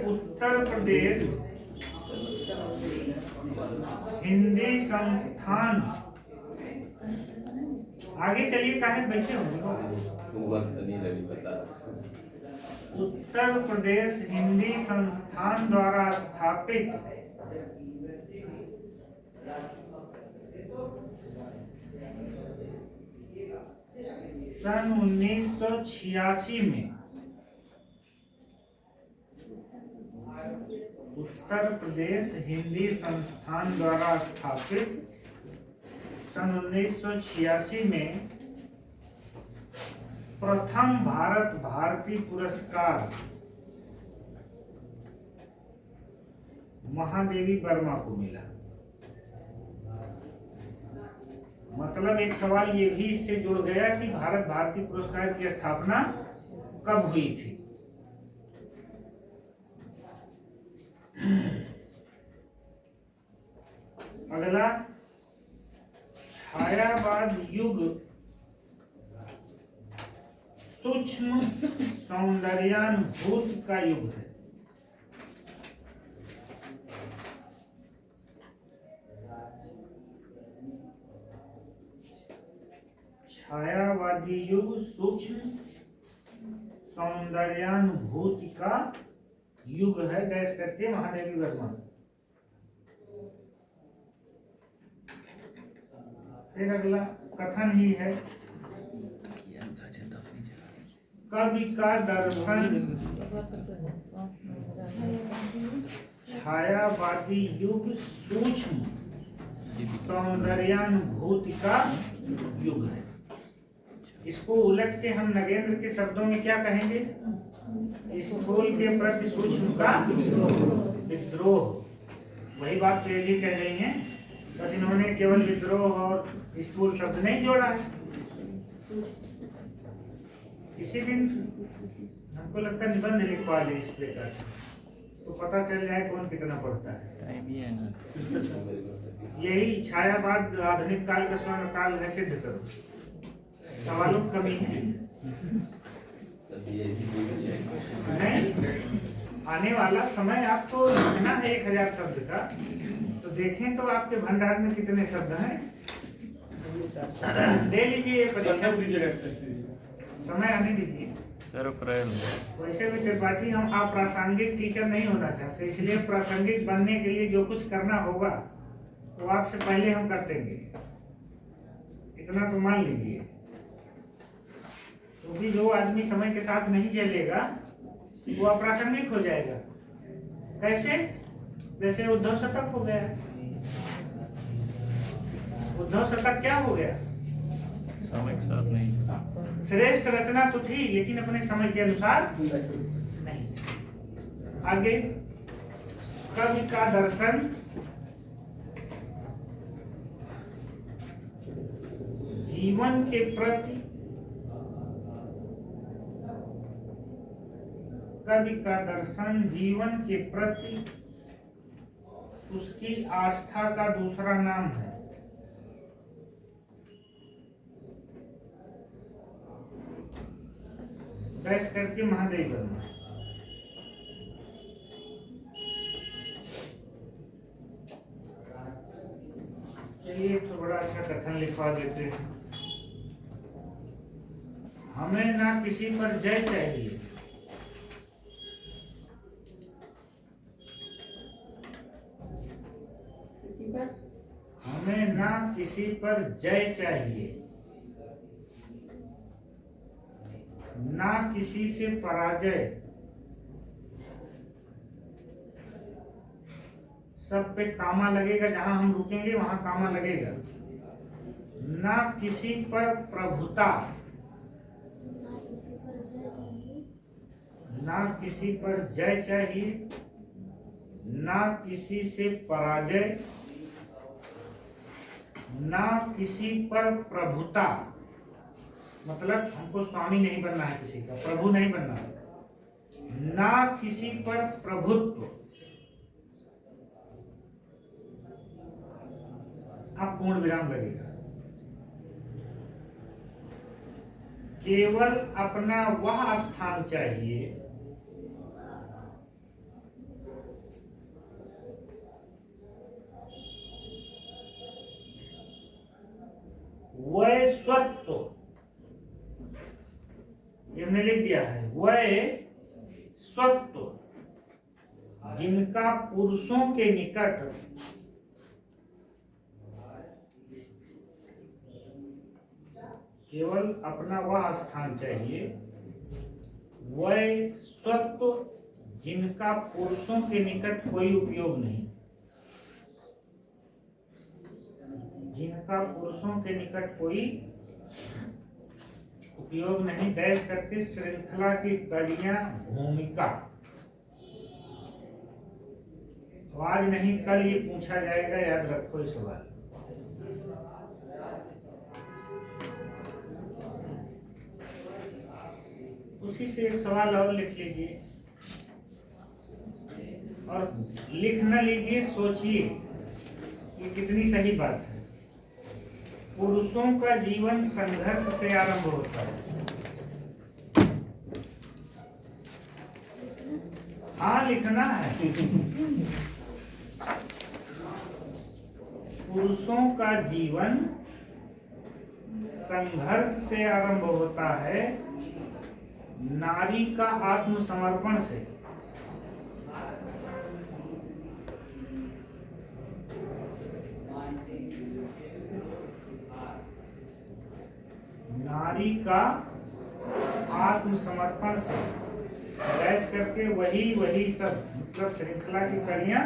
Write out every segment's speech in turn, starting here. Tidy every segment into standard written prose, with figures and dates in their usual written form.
उत्तर प्रदेश हिंदी संस्थान, आगे चलिए काहे बैठे होंगे। उत्तर प्रदेश हिंदी संस्थान द्वारा स्थापित सन 1986 में उत्तर प्रदेश हिंदी संस्थान द्वारा स्थापित सन 1986 में प्रथम भारत भारती पुरस्कार महादेवी वर्मा को मिला। मतलब एक सवाल ये भी इससे जुड़ गया कि भारत भारती पुरस्कार की स्थापना कब हुई थी। अगला, छायावाद युग सूक्ष्म सौंदर्यानुभूति का युग है। छायावादी युग सूक्ष्म सौंदर्यानुभूति का युग है, डैश करके महादेवी वर्मा। फिर अगला कथन ही है, कवि का दर्शन छायावादी युग सूक्ष्म सौंदर्यानुभूति का युग है। इसको उलट के हम नगेंद्र के शब्दों में क्या कहेंगे? स्थूल के प्रति सूक्ष्म का विद्रोह। वही बात तो ये भी कह रही हैं, बस इन्होंने केवल विद्रोह और स्थूल शब्द नहीं जोड़ा है। इसी दिन हमको लगता है निबंध लिखवा ले इस प्रकार, तो पता चल जाए कौन कितना पढ़ता है। यही छायावाद आधुनिक काल का स्वर्ण काल है, सिद्ध करो। सवालों की कमी है नहीं। आने वाला समय आपको लिखना है 1000 शब्द का, तो देखें तो आपके भंडार में कितने शब्द हैं। दे लीजिए परीक्षा, समय आने दीजिए। वैसे भी त्रिपाठी हम अप्रासंगिक टीचर नहीं होना चाहते, इसलिए प्रासंगिक बनने के लिए जो कुछ करना होगा वो आपसे पहले हम कर देंगे, इतना तो मान लीजिए। क्योंकि जो आदमी समय के साथ नहीं चलेगा वो अप्रासंगिक हो जाएगा। कैसे? जैसे उद्धव शतक हो गया। उद्धव शतक क्या हो गया? समय के साथ नहीं। श्रेष्ठ रचना तो थी लेकिन अपने समय के अनुसार नहीं। आगे, कवि का दर्शन जीवन के प्रति, कवि का दर्शन जीवन के प्रति उसकी आस्था का दूसरा नाम है। डैश करके महादेवी वर्मा। चलिए तो बड़ा अच्छा कथन लिखवा देते हैं। हमें ना किसी पर जय चाहिए, हमें ना किसी पर जय चाहिए, ना किसी से पराजय, सब पे कामा लगेगा, जहां हम रुकेंगे वहां कामा लगेगा। ना किसी पर प्रभुता, ना किसी पर जय चाहिए, ना किसी से पराजय, ना किसी पर प्रभुता। मतलब हमको स्वामी नहीं बनना है, किसी का प्रभु नहीं बनना है। ना किसी पर प्रभुत्व, आप पूर्ण विराम लगेगा। केवल अपना वह स्थान चाहिए लिख दिया है, वह स्वत्व जिनका पुरुषों के निकट केवल अपना वह स्थान चाहिए, वह स्वत्व जिनका पुरुषों के निकट कोई उपयोग नहीं, जिनका पुरुषों के निकट कोई उपयोग नहीं, डैश करके श्रृंखला की कड़ियां भूमिका। आज नहीं कल ये पूछा जाएगा, याद रखो इस सवाल। उसी से एक सवाल और लिख लीजिए और लिख न लीजिए, सोचिए कि कितनी सही बात है। पुरुषों का जीवन संघर्ष से आरंभ होता है। हाँ, लिखना है। पुरुषों का जीवन संघर्ष से आरंभ होता है, नारी का आत्मसमर्पण से। नारी का आत्मसमर्पण से, गैस करके वही सब, मतलब श्रृंखला की कड़ियां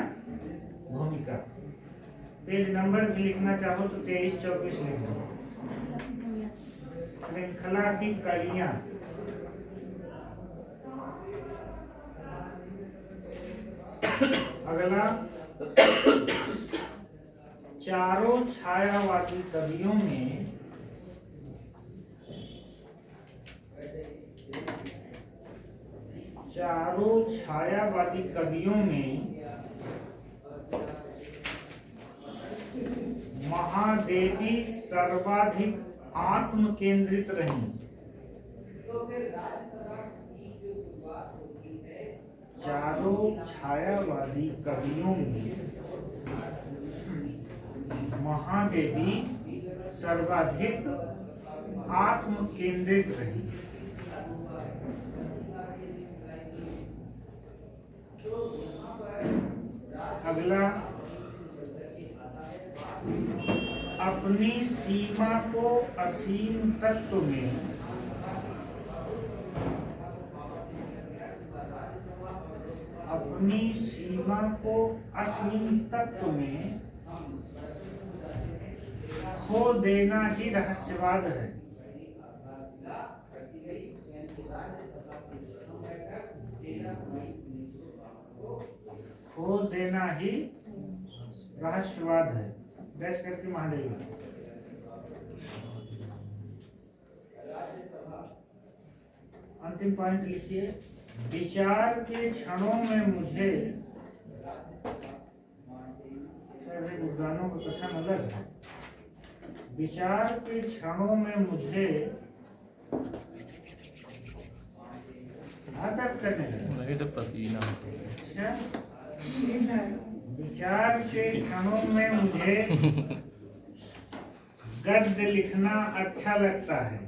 भूमिका। पेज नंबर भी लिखना चाहो तो 23-24 लिख दो। श्रृंखला की कड़ियां। अगला, चारों छायावादी कवियों में महादेवी सर्वाधिक आत्म केंद्रित रही। चारों छायावादी कवियों में महादेवी सर्वाधिक आत्म केंद्रित रही। अगला, अपनी सीमा को असीम तत्व में खो देना ही रहस्यवाद है। खो देना ही रहस्यवाद है। गैस करके महादेवी। अंतिम पॉइंट लिखिए, विचार के क्षणों में मुझे, विद्वानों का कथन अलग है, विचार के क्षणों में मुझे घातक करने लगे से पसीना। अच्छा, विचार के क्षणों में मुझे गद्य लिखना अच्छा लगता है।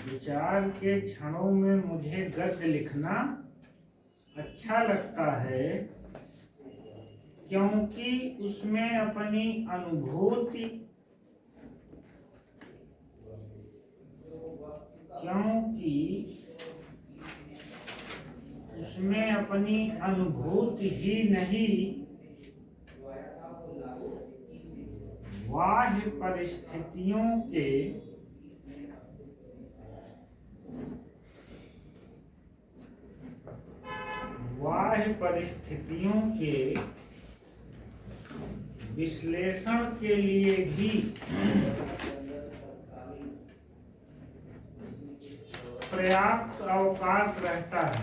विचार के क्षणों में मुझे गद्य लिखना अच्छा लगता है, क्योंकि उसमें अपनी अनुभूति ही नहीं, बाह्य परिस्थितियों के विश्लेषण के लिए भी पर्याप्त अवकाश रहता है।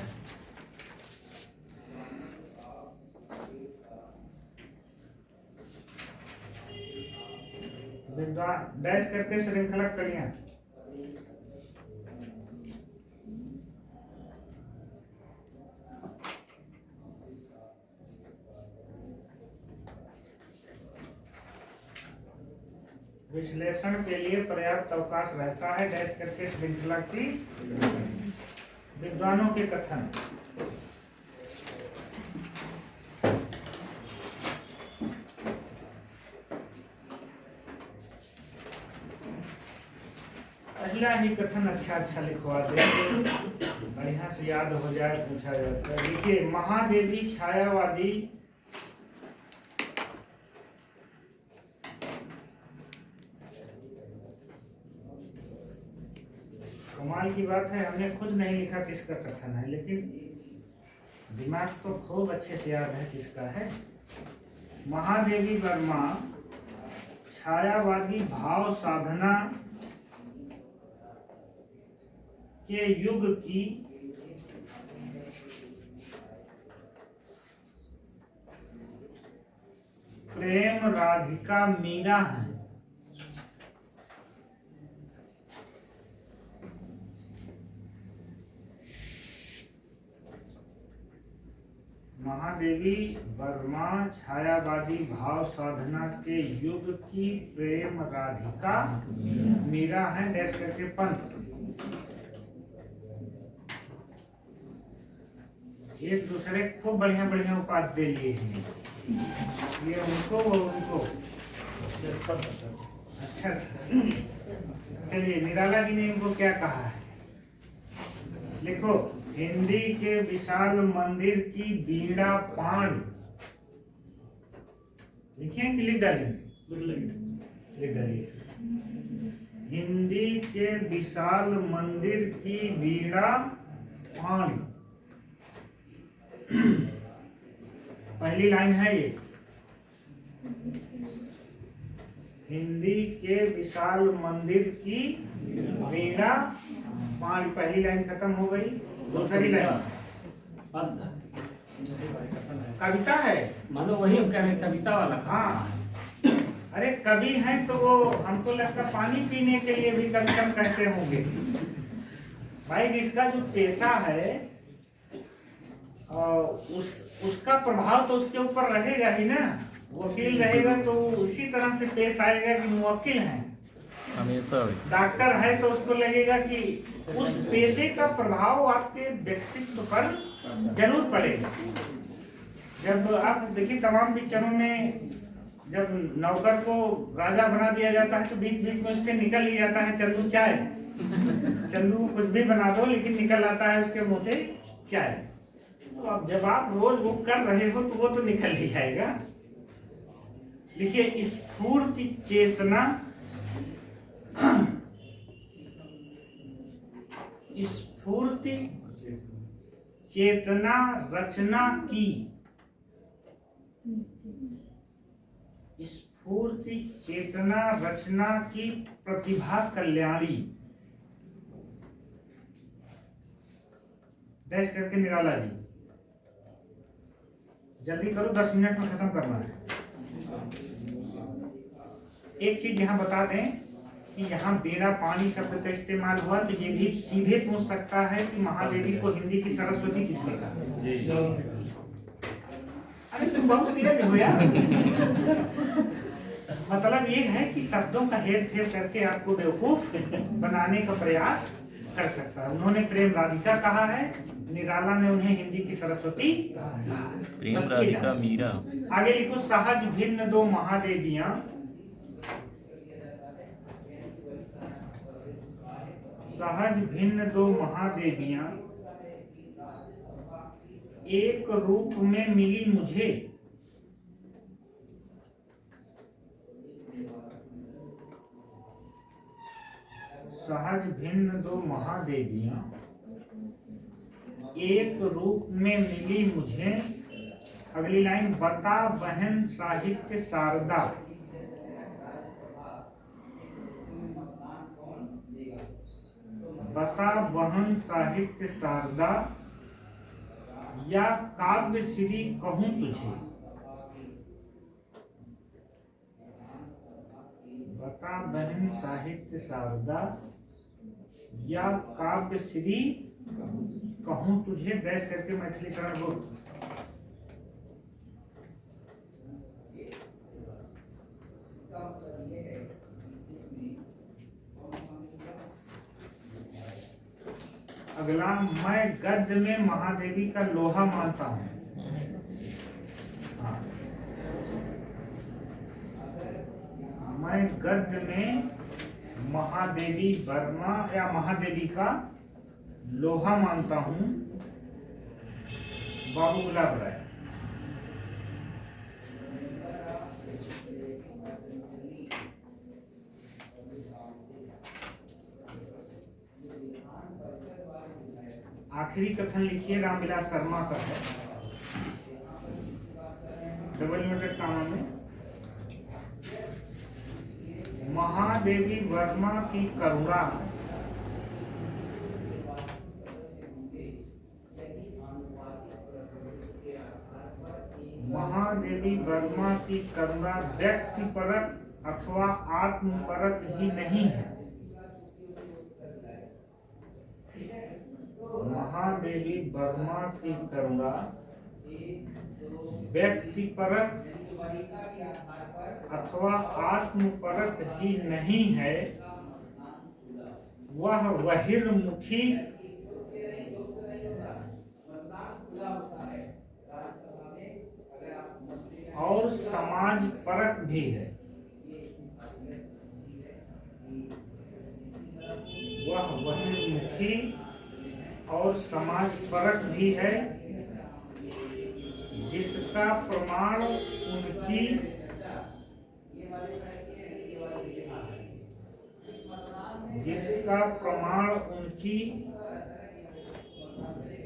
डैश करके श्रृंखला कड़ियां। विश्लेषण के लिए पर्याप्त अवकाश रहता है, डैश करके श्रृंखला की विद्वानों के कथन। पहला ही कथन अच्छा लिखवा दे, बढ़िया से याद हो जाए, पूछा जाता है। देखिए, महादेवी छायावादी कमाल की बात है, हमने खुद नहीं लिखा किसका कथन है, लेकिन दिमाग तो खूब अच्छे से याद है किसका है। महादेवी वर्मा छायावादी भाव साधना के युग की प्रेम राधिका मीरा है। महादेवी वर्मा छायावादी भाव साधना के युग की प्रेम राधिका मीरा है, डैश करके पंथ। एक दूसरे को बढ़िया बढ़िया उपाधि दे लिए हैं, ये उनको और उनको। अच्छा, चलिए, निराला जी ने इनको क्या कहा है, लिखो। हिंदी के विशाल मंदिर की बीड़ा पाण, लिखिए कि लिख डालेंगे? लिख डालिए। हिंदी के विशाल मंदिर की बीड़ा पाण, पहली लाइन है ये। हिंदी के विशाल मंदिर की वीणा पाण, पहली लाइन खत्म हो गई। दूसरी लाइन कविता है, मानो वही हम कह रहे हैं, कविता वाला। हाँ, अरे कवि हैं तो वो हमको लगता पानी पीने के लिए भी कभी कम कहते होंगे भाई। जिसका जो पेशा है उसका प्रभाव तो उसके ऊपर रहेगा ही ना। वकील रहेगा तो उसी तरह से पेश आएगा कि मुवक्किल है। हमेशा डॉक्टर है तो उसको लगेगा कि उस पेशे का प्रभाव आपके व्यक्तित्व पर जरूर पड़ेगा। जब आप देखिए, तमाम पिक्चरों में जब नौकर को राजा बना दिया जाता है तो बीच बीच में उससे निकल ही जाता है, चंदू चाय, चंदू कुछ भी बना दो, लेकिन निकल आता है उसके मुंह से चाय। तो अब जब आप रोज वो कर रहे हो तो वो तो निकल ही जाएगा। लिखिए, स्फूर्ति चेतना, स्फूर्ति चेतना रचना की, स्फूर्ति चेतना रचना की प्रतिभा कल्याणी, डैश करके निराला जी। जल्दी करो, 10 मिनट में खत्म करना है। एक चीज यहाँ बता दें कि यहाँ बेड़ा पानी शब्द का इस्तेमाल हुआ, तो ये भी सीधे पूछ सकता है कि महादेवी को हिंदी की सरस्वती किसने कहा। अरे तुम बहुत तेज हो यार। मतलब ये है कि शब्दों का हेर फेर करके आपको बेवकूफ बनाने का प्रयास कर सकता है। उन्होंने प्रेम राधिका कहा है, निराला ने उन्हें हिंदी की सरस्वती प्रेम राधिका मीरा। आगे लिखो, सहज भिन्न दो महादेवियां, सहज भिन्न दो महादेवियां एक रूप में मिली मुझे, सहज भिन्न दो महादेवियां एक रूप में मिली मुझे। अगली लाइन, बता बहन साहित्य शारदा, बता बहन साहित्य शारदा या काव्य श्री कहूं तुझे, बता बहन साहित्य शारदा या काव्य श्री कहूं तुझे, डैश करके मैथिली शरण बोल। अगला, मैं गद्य में महादेवी का लोहा मानता हूँ। हाँ। मैं गद्य में महादेवी वर्मा या महादेवी का लोहा मानता हूँ। बाबू गुलाब राय। आखिरी कथन लिखिए, रामविलास शर्मा का है, डबल लिमिटेड कामा में। महादेवी वर्मा की करुणा महादेवी वर्मा की करुणा व्यक्तिपरक अथवा आत्मपरक ही नहीं है। महादेवी वर्मा की करुणा व्यक्तिपरक अथवा आत्मपरक ही नहीं है, वह बहिर्मुखी और समाज परक भी है। वह बहिर्मुखी और समाज परक भी है, जिसका प्रमाण उनकी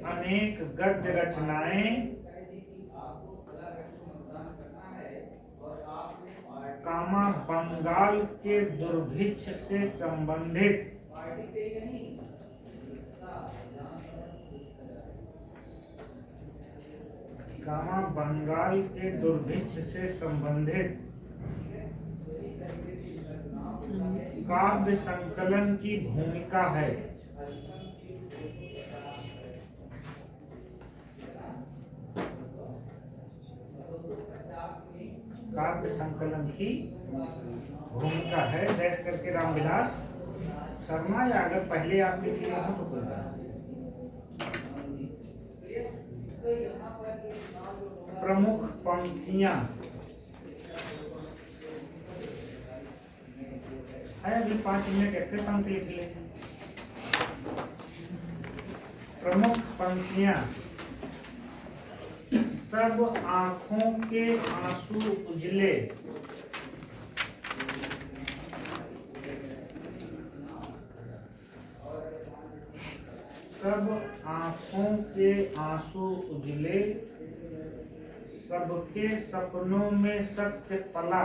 अनेक गद्य रचनाएं कामा बंगाल के दुर्भिक्ष से संबंधित काव्य संकलन की भूमिका है। काव्य संकलन की भूमिका है, डैश करके रामविलास शर्मा, या अगर पहले आप लिख लिए हो तो कोई बात नहीं। प्रमुख पंक्तियां है, अभी 5 मिनट एक पंक्ति लिख ले। प्रमुख पंक्तियां, सब आंखों के आंसू उजले, सब आंखों के आंसू उजले, सबके सपनों में सत्य पला,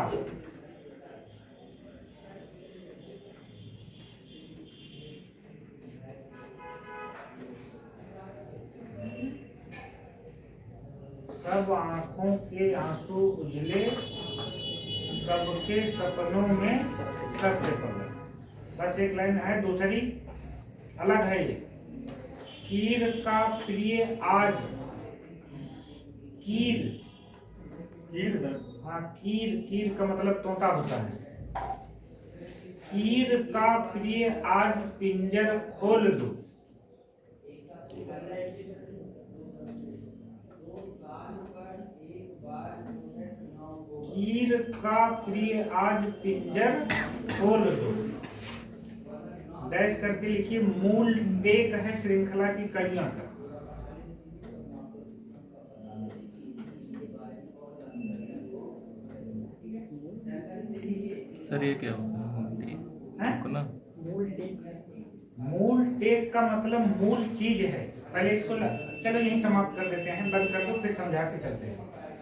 सब आंखों के आंसू उजले, सबके सपनों में सत्य पला। बस एक लाइन है, दूसरी अलग है ये। कीर का प्रिय आज, कीर सर, हाँ कीर का मतलब तोता होता है। कीर का प्रिय आज पिंजर खोल दो, कीर का प्रिय आज पिंजर खोल दो, डैश करके लिखिए। मूल टेक है श्रृंखला की कड़ियां का। सर ये क्या होगा? मूल टेक का मतलब मूल चीज है। पहले इसको चलो यहीं समाप्त कर देते हैं, बंद कर दो, फिर समझा के चलते हैं।